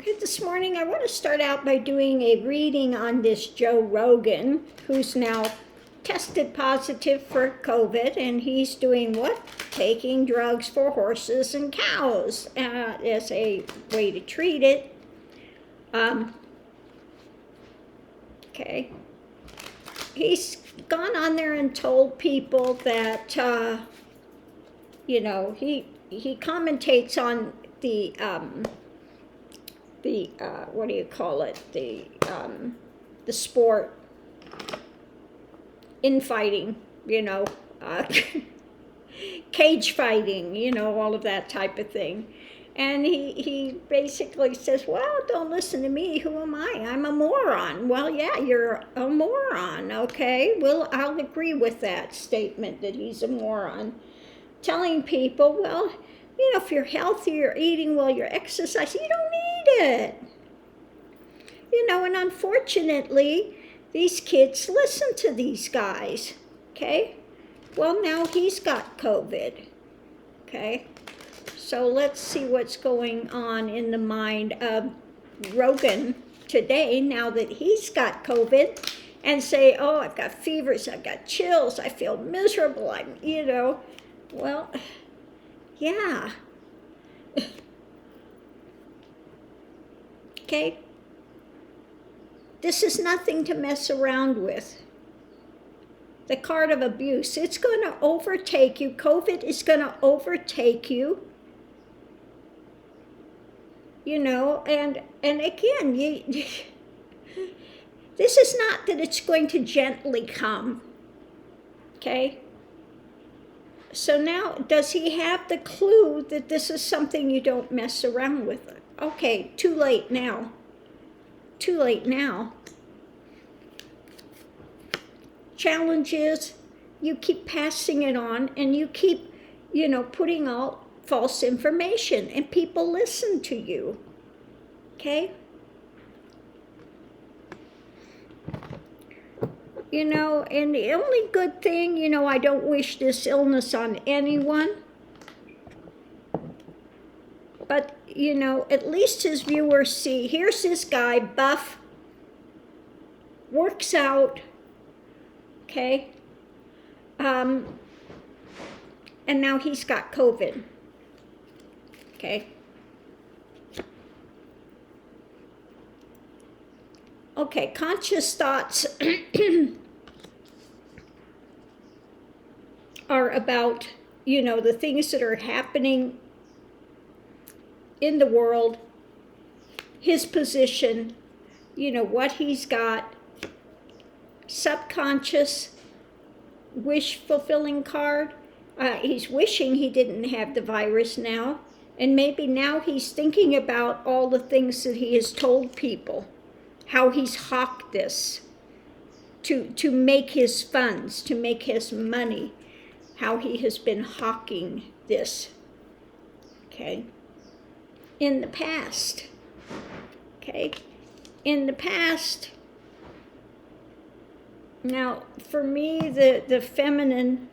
Okay, this morning I want to start out by doing a reading on this Joe Rogan, who's now tested positive for COVID, and he's doing what? Taking drugs for horses and cows as a way to treat it. Okay. He's gone on there and told people that, he commentates on the what do you call it? The sport, infighting, cage fighting, all of that type of thing. And he basically says, well, don't listen to me. Who am I? I'm a moron. Well, yeah, you're a moron, okay? Well, I'll agree with that statement that he's a moron. Telling people, well, if you're healthy, you're eating well, you're exercising, you don't need it. And unfortunately, these kids listen to these guys, okay? Well, now he's got COVID, okay? So let's see what's going on in the mind of Rogan today, now that he's got COVID, and say, oh, I've got fevers, I've got chills, I feel miserable, well, yeah. Okay? This is nothing to mess around with. The card of abuse, it's going to overtake you. COVID is going to overtake you. And again, this is not that it's going to gently come. Okay? So now, does he have the clue that this is something you don't mess around with? Okay, too late now. Too late now. Challenge is, you keep passing it on, and you keep, putting out false information, and people listen to you. Okay? And the only good thing, I don't wish this illness on anyone. But, at least his viewers see, here's this guy, buff, works out, okay? And now he's got COVID, okay? Okay, conscious thoughts are about, the things that are happening in the world, his position, what he's got. Subconscious, wish-fulfilling card. He's wishing he didn't have the virus now, and maybe now he's thinking about all the things that he has told people, how he's hawked this to make his funds, to make his money, how he has been hawking this, okay? In the past, okay? In the past, now for me, the feminine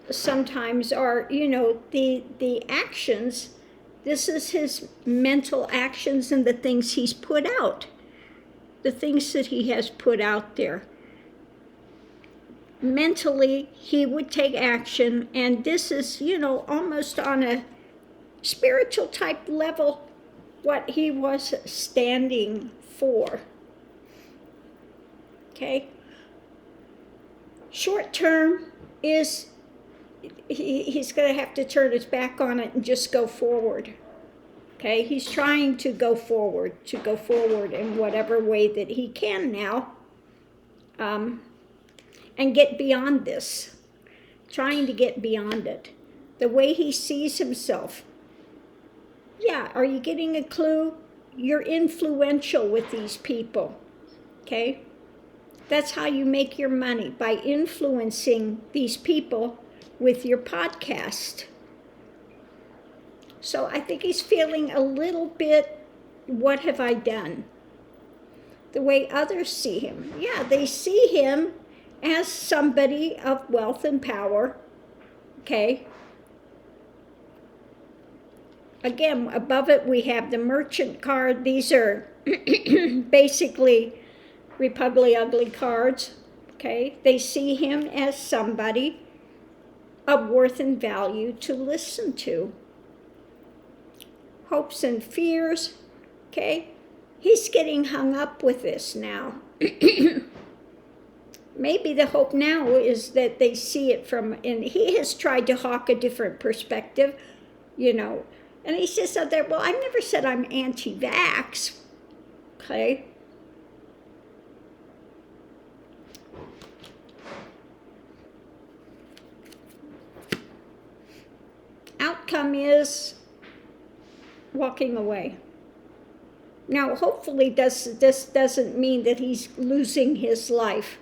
sometimes are, the actions, this is his mental actions and the things he's put out, the things that he has put out there. Mentally, he would take action, and this is, almost on a spiritual type level, what he was standing for. Okay? Short term is he's going to have to turn his back on it and just go forward. Okay? He's trying to go forward in whatever way that he can now, and get beyond this. Trying to get beyond it. The way he sees himself. Yeah, are you getting a clue? You're influential with these people, okay? That's how you make your money, by influencing these people with your podcast. So I think he's feeling a little bit, what have I done? The way others see him. Yeah, they see him as somebody of wealth and power, okay? again, above it we have the Merchant card. These are basically Repugly Ugly cards. Okay, they see him as somebody of worth and value to listen to. Hopes and fears. Okay, he's getting hung up with this now. Maybe the hope now is that they see it from, and he has tried to hawk a different perspective, and he says out there, well, I never said I'm anti-vax. Okay. Outcome is walking away. Now, hopefully this doesn't mean that he's losing his life,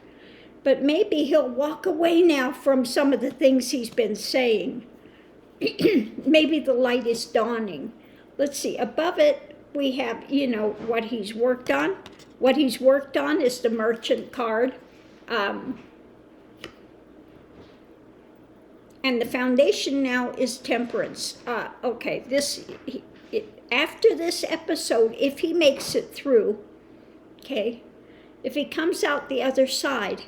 but maybe he'll walk away now from some of the things he's been saying. Maybe the light is dawning. Let's see, above it we have, what he's worked on. What he's worked on is the Merchant card. And the foundation now is temperance. Okay, after this episode, if he makes it through, okay, if he comes out the other side,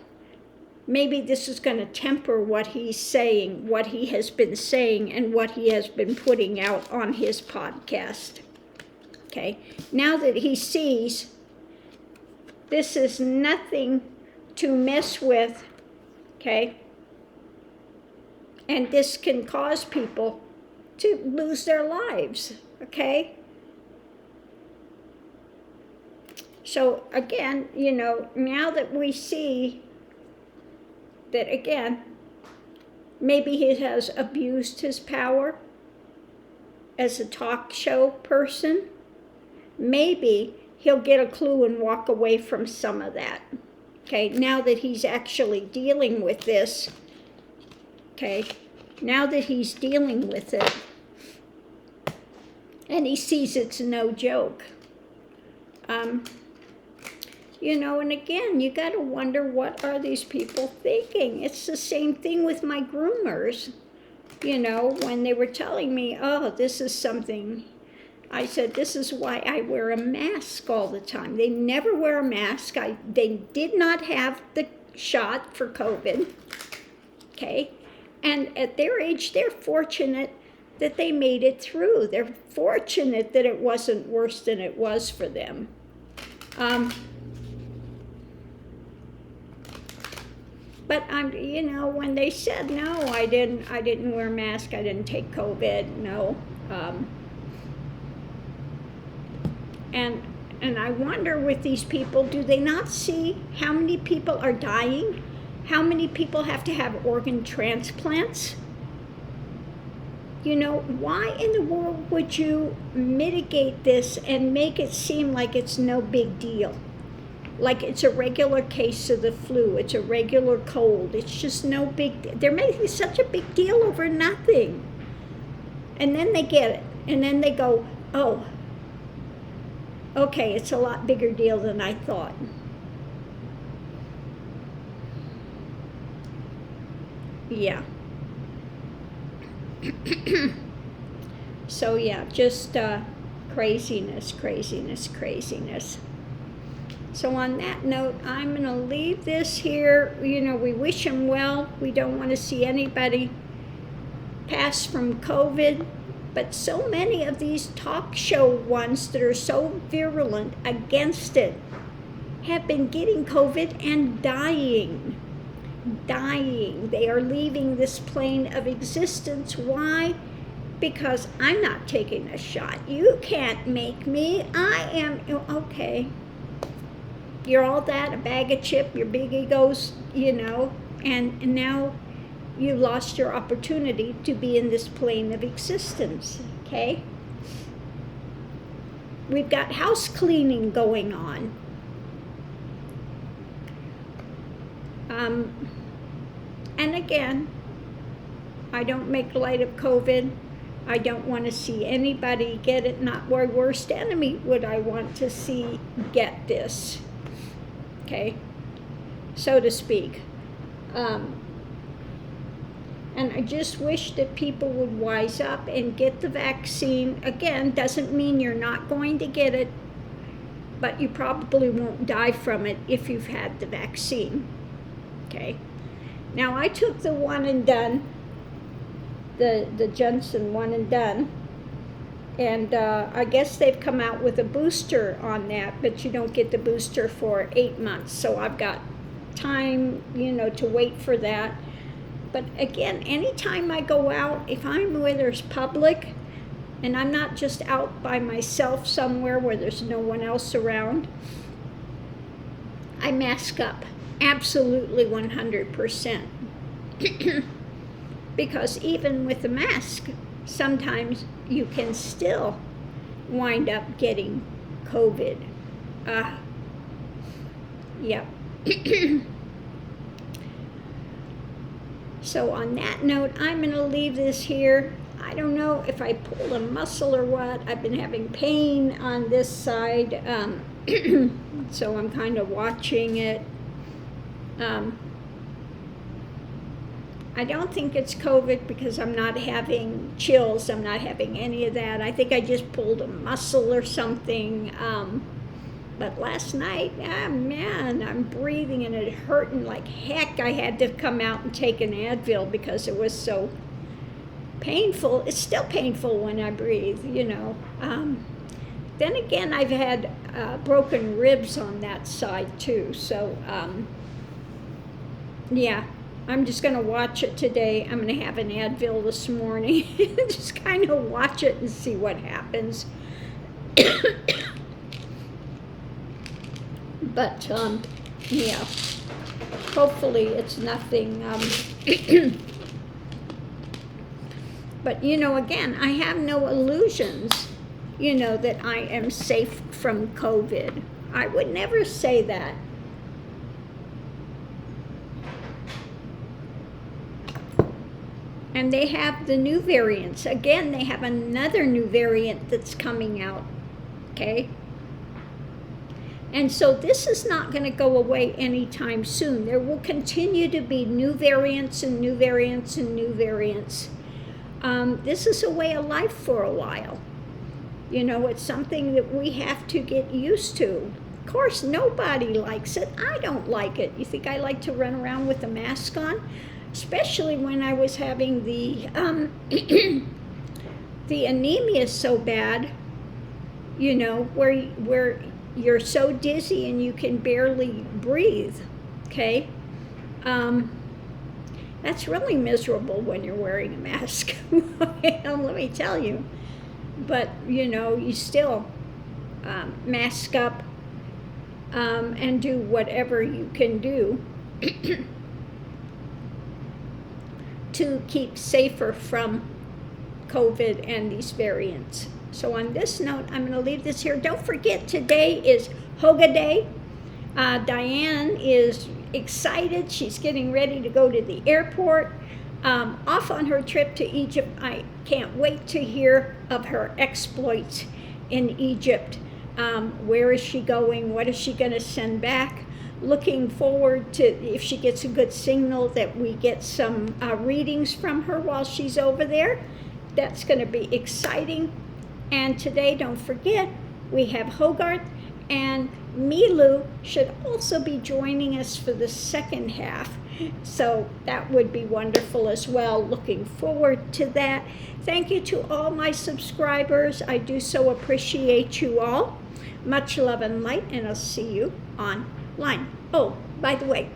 maybe this is going to temper what he's saying, what he has been saying, and what he has been putting out on his podcast. Okay, now that he sees this is nothing to mess with, okay, and this can cause people to lose their lives, okay? So again, now that we see that, again, maybe he has abused his power as a talk show person, maybe he'll get a clue and walk away from some of that, okay? Now that he's actually dealing with this, okay, now that he's dealing with it, and he sees it's no joke, and again, you got to wonder, what are these people thinking? It's the same thing with my groomers, when they were telling me, oh, this is something, I said, this is why I wear a mask all the time. They never wear a mask. They did not have the shot for COVID, okay? And at their age, they're fortunate that they made it through. They're fortunate that it wasn't worse than it was for them. But when they said, no, I didn't wear a mask, I didn't take COVID, no. And I wonder with these people, do they not see how many people are dying? How many people have to have organ transplants? Why in the world would you mitigate this and make it seem like it's no big deal? Like it's a regular case of the flu, it's a regular cold, it's just no big, they're making such a big deal over nothing. And then they get it, and then they go, oh, okay, it's a lot bigger deal than I thought. Yeah. So yeah, just craziness. So on that note, I'm going to leave this here. We wish him well. We don't want to see anybody pass from COVID. But so many of these talk show ones that are so virulent against it have been getting COVID and dying. They are leaving this plane of existence. Why? Because I'm not taking a shot. You can't make me. I am, okay. You're all that, a bag of chip, your big egos, and now you lost your opportunity to be in this plane of existence, okay? We've got house cleaning going on. And again, I don't make light of COVID. I don't want to see anybody get it. Not my worst enemy would I want to see get this, okay, so to speak. And And I just wish that people would wise up and get the vaccine. Again, doesn't mean you're not going to get it, but you probably won't die from it if you've had the vaccine. Okay. Now, I took the one and done, the Johnson one and done, and I guess they've come out with a booster on that, but you don't get the booster for 8 months. So I've got time, to wait for that. But again, anytime I go out, if I'm where there's public, and I'm not just out by myself somewhere where there's no one else around, I mask up, absolutely 100%. Because even with the mask, sometimes you can still wind up getting COVID. Yep. So on that note, I'm going to leave this here. I don't know if I pulled a muscle or what. I've been having pain on this side, so I'm kind of watching it. I don't think it's COVID because I'm not having chills. I'm not having any of that. I think I just pulled a muscle or something. But last night, man, I'm breathing and it hurting like heck. I had to come out and take an Advil because it was so painful. It's still painful when I breathe, Then again, I've had broken ribs on that side too. So, yeah, I'm just going to watch it today. I'm going to have an Advil this morning. Just kind of watch it and see what happens. But, yeah, hopefully it's nothing. But, again, I have no illusions, that I am safe from COVID. I would never say that. And they have the new variants. Again, they have another new variant that's coming out, okay? And so this is not going to go away anytime soon. There will continue to be new variants and new variants and new variants. This is a way of life for a while. It's something that we have to get used to. Of course, nobody likes it. I don't like it. You think I like to run around with a mask on? Especially when I was having the the anemia so bad, where you're so dizzy and you can barely breathe, okay? That's really miserable when you're wearing a mask, let me tell you. But, you still mask up and do whatever you can do to keep safer from COVID and these variants. So on this note, I'm going to leave this here. Don't forget, today is Hoga Day. Diane is excited. She's getting ready to go to the airport, off on her trip to Egypt. I can't wait to hear of her exploits in Egypt. Where is she going? What is she going to send back? Looking forward to, if she gets a good signal, that we get some readings from her while she's over there. That's going to be exciting. And today, don't forget, we have Hogarth, and Milu should also be joining us for the second half. So that would be wonderful as well. Looking forward to that. Thank you to all my subscribers. I do so appreciate you all. Much love and light, and I'll see you online. Oh, by the way,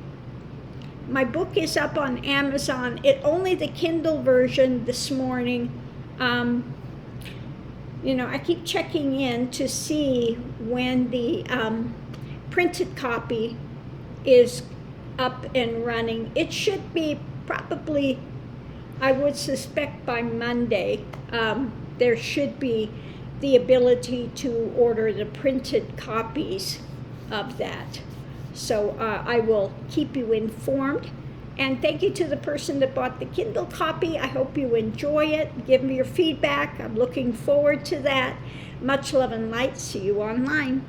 my book is up on Amazon. Only the Kindle version this morning. I keep checking in to see when the printed copy is up and running. It should be probably, I would suspect, by Monday. There should be the ability to order the printed copies of that. So I will keep you informed. And thank you to the person that bought the Kindle copy. I hope you enjoy it. Give me your feedback. I'm looking forward to that. Much love and light. See you online.